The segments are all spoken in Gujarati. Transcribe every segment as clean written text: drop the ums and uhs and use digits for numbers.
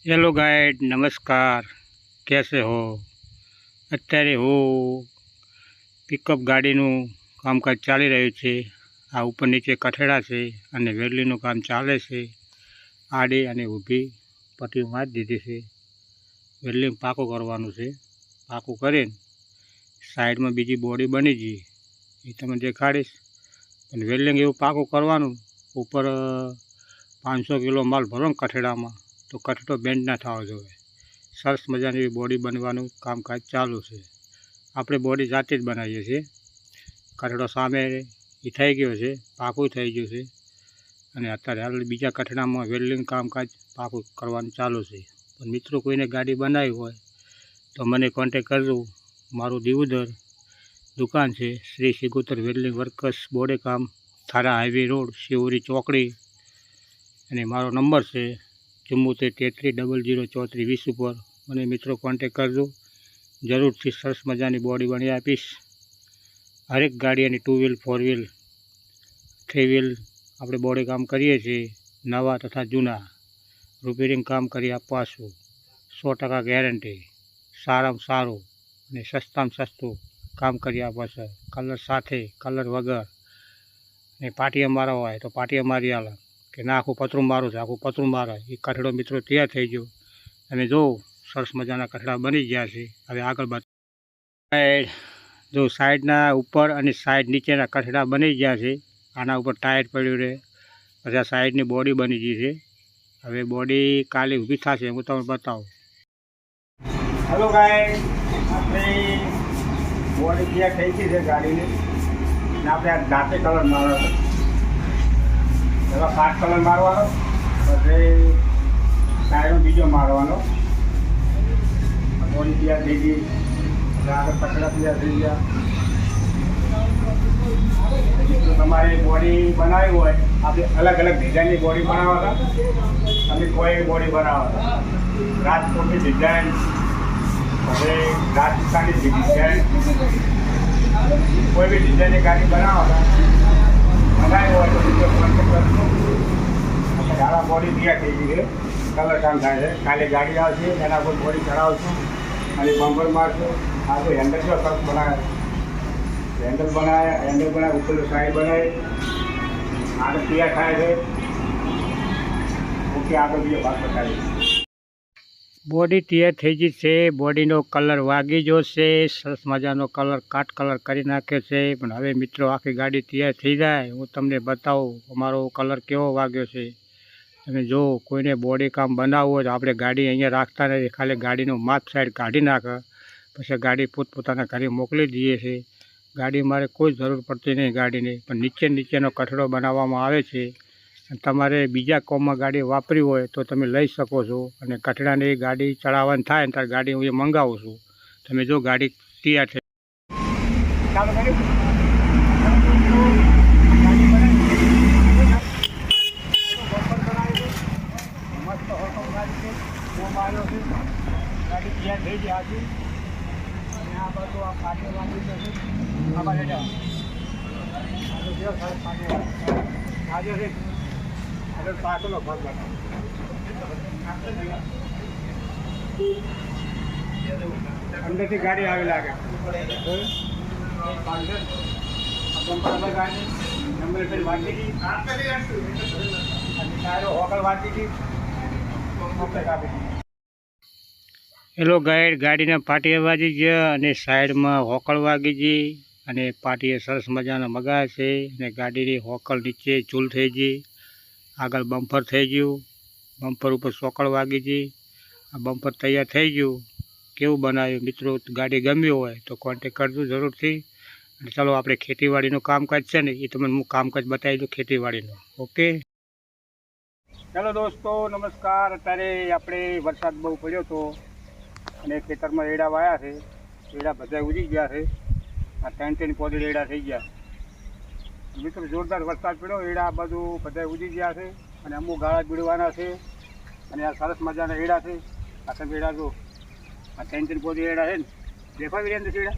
हेलो गाइड नमस्कार। कैसे हो? અત્યારે હું પિકઅપ ગાડીનું કામકાજ ચાલી રહ્યું છે। આ ઉપર નીચે કઠેડા છે અને વેલ્ડીનું કામ ચાલે છે। આડી અને ઊભી પટ્ટી મારી દીધી છે। વેલ્ડીંગ પાકું કરવાનું છે। પાકું કરીને સાઈડમાં બીજી બોડી બની ગઈ એ તમને દેખાડીશ। અને વેલ્ડીંગ એવું પાકું કરવાનું ઉપર 500 કિલો માલ ભરો ને કઠેડામાં તો કઠેડો બેન્ડ ના થવો જોઈએ। સરસ મજાની એવી બોડી બનવાનું કામકાજ ચાલુ છે। આપણે બોડી જાતે જ બનાવીએ છીએ। કઠેડો સામે એ થઈ ગયો છે, પાકું થઈ ગયું છે અને અત્યારે હાલ બીજા કઠેડામાં વેલ્ડિંગ કામકાજ પાકું કરવાનું ચાલુ છે। પણ મિત્રો કોઈને ગાડી બનાવી હોય તો મને કોન્ટેક કરજો। મારું દીવદર દુકાન છે શ્રી સિગોતર વેલ્ડિંગ વર્કર્સ બોડી કામ, થારા હાઈવે રોડ, શિવરી ચોકડી અને મારો નંબર છે 74 33 00 34 20 ઉપર મને મિત્રો કોન્ટેક કરજો। જરૂરથી સરસ મજાની બોડી બની આપીશ। હરેક ગાડી અને 2 વ્હીલ 4 વ્હીલ 3 વ્હીલ આપણે બોડી કામ કરીએ છીએ। નવા તથા જૂના રિપેરિંગ કામ કરી આપવાશું। 100% ગેરંટી, સારામાં સારું અને સસ્તામાં સસ્તું કામ કરી આપવાશે। કલર સાથે, કલર વગર ને પાટિયા મારવા હોય તો પાટિયા મારી આલે કે ના આખું પતરું મારું છે, આખું પતરું મારે એ કઠેડો મિત્રો તૈયાર થઈ ગયો। તમે જો સરસ મજાના કઠેડા બની ગયા છે। હવે આગળ જો સાઈડના ઉપર અને સાઈડ નીચેના કઠેડા બની ગયા છે। આના ઉપર ટાયર પડ્યું રહે, પછી આ સાઈડની બોડી બની ગઈ છે। હવે બોડી કાલે ઊભી થશે, હું તમને બતાવું। હેલો ગાઈસ, આપણી બોડી તૈયાર થઈ ગઈ છે ગાડીની અને આપણે આ જાતે કલર મારવાનો। એવા 5 કલર મારવાનો, પછી ટાયરનો બીજો મારવાનો। બોડી તૈયાર થઈ ગઈ, આગળ કઠેડા તૈયાર થઈ ગયા। તમારે બોડી બનાવી હોય, આપણે અલગ અલગ ડિઝાઇનની બોડી બનાવવા, તમે કોઈ બોડી બનાવો, રાજકોટની ડિઝાઇન, હવે રાજસ્થાનની ડિઝાઇન, કોઈ બી ડિઝાઇનની ગાડી બનાવવા બનાવી હોય તો બીજો કોન્ટેક્ટ કરશો। ગાળા બોડી તૈયાર થઈ ગઈ છે, કલર કામ થાય છે। કાલે ગાડી આવશે, એના પર બોડી ચડાવશું અને બમ્પર મારશું। આ તો હેન્ડલ જો સરસ બનાવે, હેન્ડલ બનાવે ઉપર સાઈડ બનાવે, આગળ તૈયાર થાય છે। ઓકે, આગળ બીજો ભાગ બતાવીએ। બોડી તૈયાર થઈ ગઈ છે, બોડીનો કલર વાગી ગયો છે, સરસ મજાનો કલર કાટ કલર કરી નાખ્યો છે। પણ હવે મિત્રો આખી ગાડી તૈયાર થઈ જાય હું તમને બતાવું અમારો કલર કેવો વાગ્યો છે। તમે જો કોઈને બોડી કામ બનાવવું હોય તો આપણે ગાડી અહીંયા રાખતા નથી, ખાલી ગાડીનું માપ સાઈડ કાઢી નાખે, પછી ગાડી પોતપોતાના ઘરે મોકલી દઈએ છીએ। ગાડી મારે કોઈ જરૂર પડતી નહીં ગાડીની, પણ નીચેનો કઠેડો બનાવવામાં આવે છે। તમારે બીજા કોમમાં ગાડી વાપરી હોય તો તમે લઈ શકો છો અને કઠેડાની ગાડી ચડાવવાની થાય ને ત્યારે ગાડી હું એ મંગાવું છું। તમે જો ગાડી તૈયાર થઈ ચાલુ કરી મસ્ત હોટલ ગાડી છે, આવ્યો છે, ગાડી તૈયાર થઈ ગઈ હતી અને આ બાજુ આ પાટીઓ વાંચી છે, આ બાજુ આજે છે પાકનો ભાગ અંદરથી ગાડી આવી લાગે, નંબર પ્લેટ વાંચી ગઈ, હોકલ વાંચી ગઈ, આપી દીધી। હેલો ગાઈડ, ગાડીના પાટીએ વાગી ગયા અને સાઈડમાં હોકળ વાગી ગઈ અને પાટીએ સરસ મજાના મગાવ્યા છે અને ગાડીની હોકળ નીચે ચૂલ થઈ ગઈ, આગળ બમ્પર થઈ ગયું, બમ્પર ઉપર સોકળ વાગી ગઈ, આ બમ્પર તૈયાર થઈ ગયું। કેવું બનાવ્યું મિત્રો? ગાડી ગમી હોય તો કોન્ટેક કરજો જરૂરથી। અને ચાલો આપણે ખેતીવાડીનું કામકાજ છે ને એ તમને હું કામકાજ બતાવી દઉં ખેતીવાડીનું। ઓકે ચાલો દોસ્તો નમસ્કાર। અત્યારે આપણે વરસાદ બહુ પડ્યો હતો અને ખેતરમાં એડા વાયા છે, એડા બધા ઉડી ગયા છે। આ 3 પોદળી એડા થઈ ગયા મિત્રો, જોરદાર વરસાદ પડ્યો, એડા બધું બધા ઉડી ગયા છે અને અમુક ગાળા બીડવાના છે અને આ સરસ મજાના એડા છે। આ તમે એડા જો, આ 3 પોદળી એડા છે ને, દેખો વિરેન્દ્ર એડા,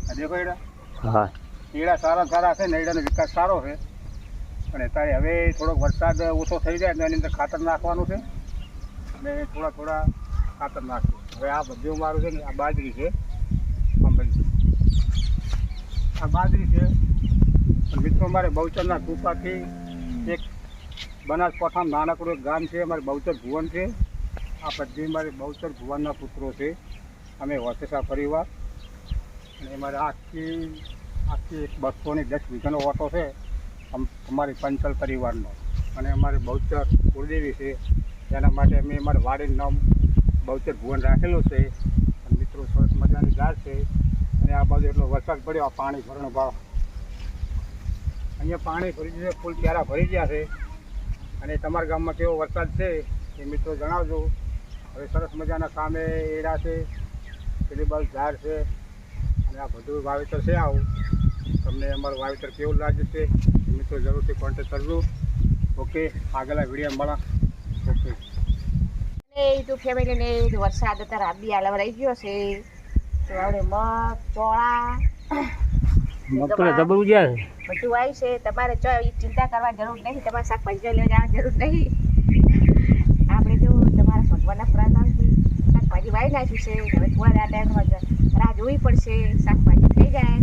આ દેખો એડા, હા એડા સારા છે ને, એડાનો વિકાસ સારો છે। અને અત્યારે હવે થોડોક વરસાદ ઓછો થઈ જાય તો એની અંદર ખાતર નાખવાનું છે એટલે થોડા થોડા ખાતર નાખ્યું. હવે આ બધું મારું છે ને આ બાજરી છે, કંપની આ બાજરી છે. પણ મિત્રો મારે બહુચરના કૃપાથી એક બનાસકાંઠામાં નાનકડું એક ગામ છે, અમારે બહુચર ભુવન છે. આ બધી મારી બહુચર ભુવનના પુત્રો છે. અમે વસેસા પરિવાર અને મારે આખી 210 વીઘાનો ઓટો છે અમારી પંચલ પરિવારનો. અને અમારી બહુચર કુળદેવી છે, એના માટે અમે અમારા વાડીનું નામ બહુચર ભુવન રાખેલું છે. અને મિત્રો સરસ મજાની ગાય છે. અને આ બાજુ એટલો વરસાદ પડ્યો, આ પાણી ભરવાનો ભાવ અહીંયા પાણી ભરી દીધું, ફૂલ ક્યારા ભરી ગયા છે. અને તમારા ગામમાં કેવો વરસાદ છે એ મિત્રો જણાવજો. હવે સરસ મજાના સામે એડા છે, પેલી બાજુ ઝાડ છે અને આ બધું વાવેતર છે. આવું તમને અમારું વાવેતર કેવું લાગ્યું છે એ મિત્રો જરૂરથી કોન્ટેક્ટ કરજો. ઓકે, આગળના વિડીયો મળા. ઓકે યુટ્યુબ ફેમિલીને વરસાદ અત્યારે આબી આલવ રહી ગયો છે, તો આપણે મગ ચોળા બધું આવ્યું છે. તમારે ચિંતા કરવા જરૂર નહીં, તમારે શાકભાજી લેવા જવાની જરૂર નહીં. આપણે જો તમારા ભગવાનના પ્રાર્થનાથી શાકભાજી વાવી નાખ્યું છે. હવે થોડા ટાઈમમાં રાહ જોવી પડશે, શાકભાજી થઈ જાય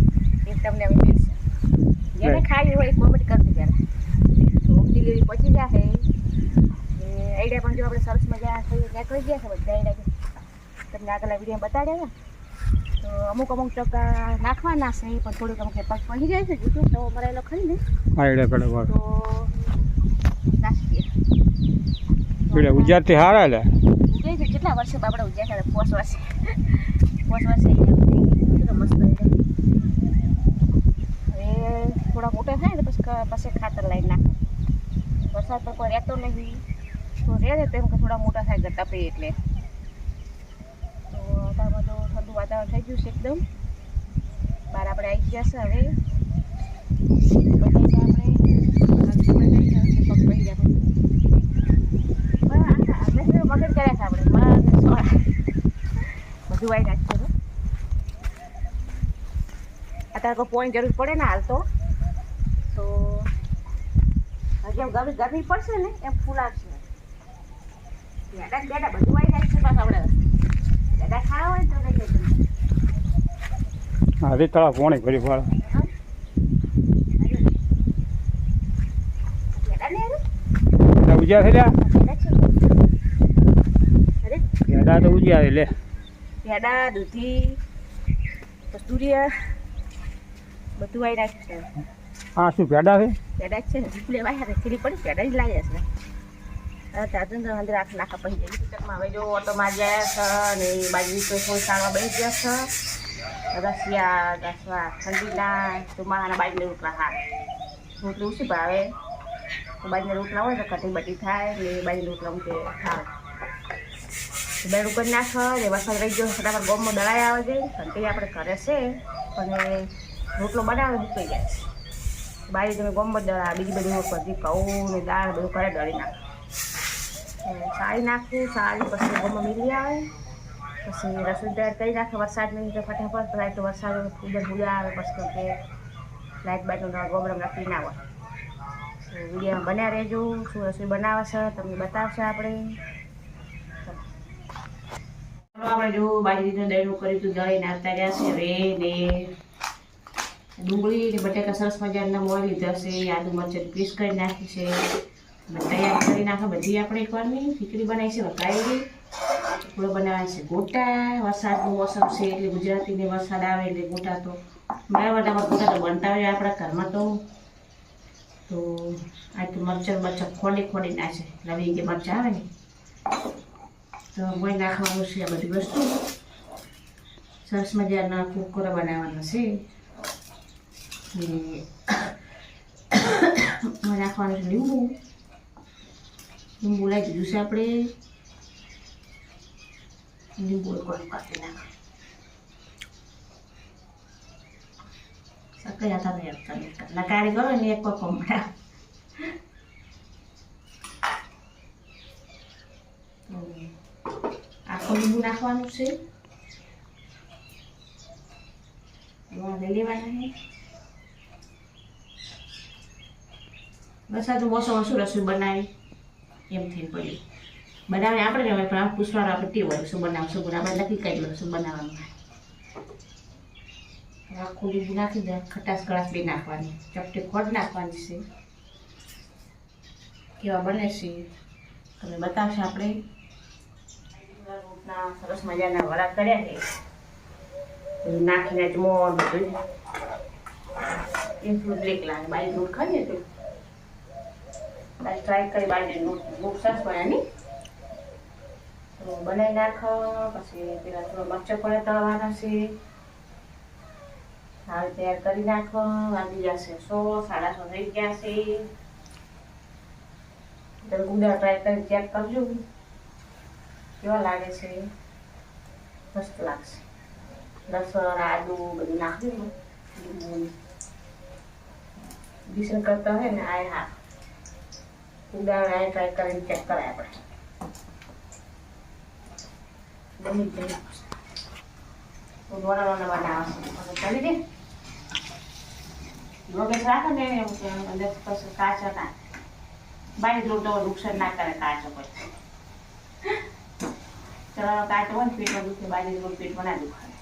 એ તમને હવે મળશે. જેને ખાવી હોય કોમેન્ટ કરજો ત્યારે, તો હોમ ડિલિવરી પહોંચી જશે. આઈડિયા પણ જો આપણે સરસ મજા નીકળી ગયા છે બધા આઈડિયા તમને આગળના વિડીયો બતાડ્યા ને. તો અમુક ટકા નાખવાના છે, પણ થોડુંક અમુક પગ પડી જાય છે યુટ્યુબ તો મરેલો ખરી ને આઈડિયા તો નાખીએ. ઉજારથી હારા લે ઉગે છે કેટલા વર્ષે બાપડા ઉગ્યા છે, 5 વર્ષે મસ્ત. હવે થોડા મોટા થાય ને પછી ખાતર લાવી નાખે. વરસાદ તો કોઈ રહેતો નહીં, તો રહે તો એમ કે થોડા મોટા થાય ઘટા પે એટલે. તો અત્યારમાં તો ઠંડુ વાતાવરણ થઈ ગયું છે એકદમ. બહાર આપણે આવી ગયા છે. હવે બધા આપણે પગ પડી ગયા મગજ કર્યા છે આપણે બધું આવી નાખીએ. અત્યારે કોઈ પોઈન્ટ જરૂર પડે ને હાલ તો જેમ ગરમી પડશે ને એમ ફૂલાશે. બેડા બધું આવી જાય છે. પાછું આપણે બેડા ખાવા હોય તો કઈ હા તળા પોણી ભરી ફળ ઉજ્યા છે ભેડા તો ઉજ્યા લે ભેડા દૂધી કસ્તુરિયા બધું આવી નાખ્યું છે. હા શું ભેડા છે? ભેડા જ છે ને લેવાય રેખેલી પડી ભેડા જ લાગ્યા છે. તાજન તો અંદર આખ નાખા પડી જાય ચકમાં. હવે જો ઓટો માર્યા છે ને બાજુ તો થોડી સારવા બની ગયા છે. રસિયા દસવા ઠંડીના ચોમાસાના બાજરીના રોટલા હા રોટલી ઓછી ભાવે. તો બાજરીના રોટલા હોય તો કટી બટી થાય એટલે બાજરીના રોટલા મૂકે ખાવે. બેડું કરી નાખે ને વરસાદ રહી ગયો ફટાફટ ગોમમાં દળાઈ આવે છે. ઘંટી આપણે ઘરે છે પણ રોટલો બનાવે મૂકી જાય છે. બાજરી તમે ગોમમાં દળા બીજી બધી બધી ઘઉં ને દાળ બધું ઘરે દળી નાખે. સાળી નાખવું, સાળી પછી ગોમમાં મીલી આવે પછી રસોઈ તૈયાર કરી નાખે. વરસાદની તો ફટાફટ થાય તો વરસાદ ઉડા આવે પછી કે લાઇટ બાઇટનું ગોબરમ નક્કી ના હોય. વિડીયોમાં બન્યા રહેજો. શું રસોઈ બનાવે છે તમને બતાવશે આપણે. આપણે જો બાજરીનું દળનું કર્યું હતું, દળીને આવતા રહ્યા છે. હવે ને ડુંગળી ને બટાકા સરસ મજાના મોળી લીધા છે. આદુ મરચાં પીસ કરી નાખી છે. તૈયાર કરી નાખે બધી આપણે એકવારની ખીચડી બનાવી છે વઘારેલી. થોડો બનાવવા છે ગોટા. વરસાદનું મોસમ છે એટલે ગુજરાતીને વરસાદ આવે એટલે ગોટા તો બરાબર ગોટા તો બનતા હોય આપણા ઘરમાં. તો આ તો મરચાં ખોડી નાખે લવી જે મરચાં આવે ને તો કોઈ નાખવાનું છે. આ બધી વસ્તુ સરસ મજાના કુકરા બનાવવાના છે. નાખવાનું છે લીંબુ લઈ દીધું છે આપણે. લીંબુ કાપી નાખ સકઈ હતા નકારી કરો ને એક કોમડા આખું લીંબુ નાખવાનું છે. લઈ લેવાના છે. બસ આ તો મોસમ શું રસોઈ બનાવી એમ થઈને પડ્યું. બનાવને આપણે ને પણ આપણે પૂછવાનું આપણે ટેવ હોય શું બનાવશું આપણે લખી કાઢી લો શું બનાવવાનું આખું લીંબુ નાખી દે ખટાશ ગળાશ બી નાખવાની ચપટી ખોટ નાખવાની છે કેવા બને છે તમે બતાવશે આપણે રોટના સરસ મજાના વડા કર્યા છે બધું નાખીને અજમોન બધું એટલું બ્રેક લાગે બાઈ દૂધ ખાઈએ તો બાઈ ટ્રાય કરી બાઈ દૂધ સરસ બન્યા તો બનાવી નાખો પછી પેલા થોડો મરચો પડે તળવાના છે હવે તૈયાર કરી નાખો વાગી જશે 100 થઈ ગયા છે તમે ગુડા ટ્રાય કરી ચેક કરજો કેવા લાગે છે મસ્ત લાગશે લસણ આદુ બધું નાખી દઉં બીસન કરતા હોય ને આ હા ગુડા ટ્રાય કરીને ચેક કરાય આપણે બની જાય વડાવાના બનાવવા કરી દે રોગેશ રાખે ને અંદર પછી કાચો ના બાઈ રોટો નુકસાન ના કરે કાચો પછી ચલો કાચો હોય ને પેટમાં દુખે બાઈ રોટ પેટમાં ના દુખાય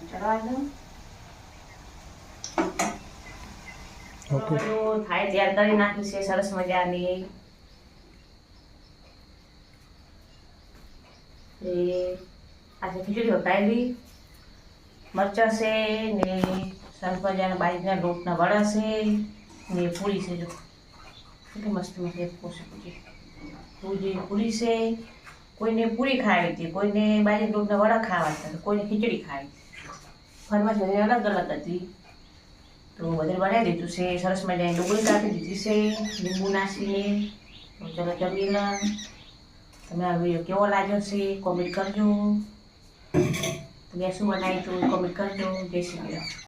ચડવા દો થાય તૈયાર કરી નાખી છે સરસ મજાની આજે ખીચડી વઘારેલી મરચાં છે ને સરસ મજાના બાજરીના લોટના વડા છે ને પૂરી છે જો કેટલી મસ્ત મસ્ત પૂરી છે કોઈને પૂરી ખાવી હતી કોઈને બાજરી લોટના વડા ખાવા હતા કોઈને ખીચડી ખાવી ફરવા જઈને અલગ અલગ હતી તો બધે બનાવી દીધું છે સરસ મજાની ડુંગળી કાપી દીધી છે લીંબુ નાખીને તો ચલો જમી લો તમે આ વિડીયો કેવો લાગ્યો છે કોમેન્ટ કરજો તમે શું બનાવ્યું હતું કોમેન્ટ કરજો જય શ્રી કૃષ્ણ.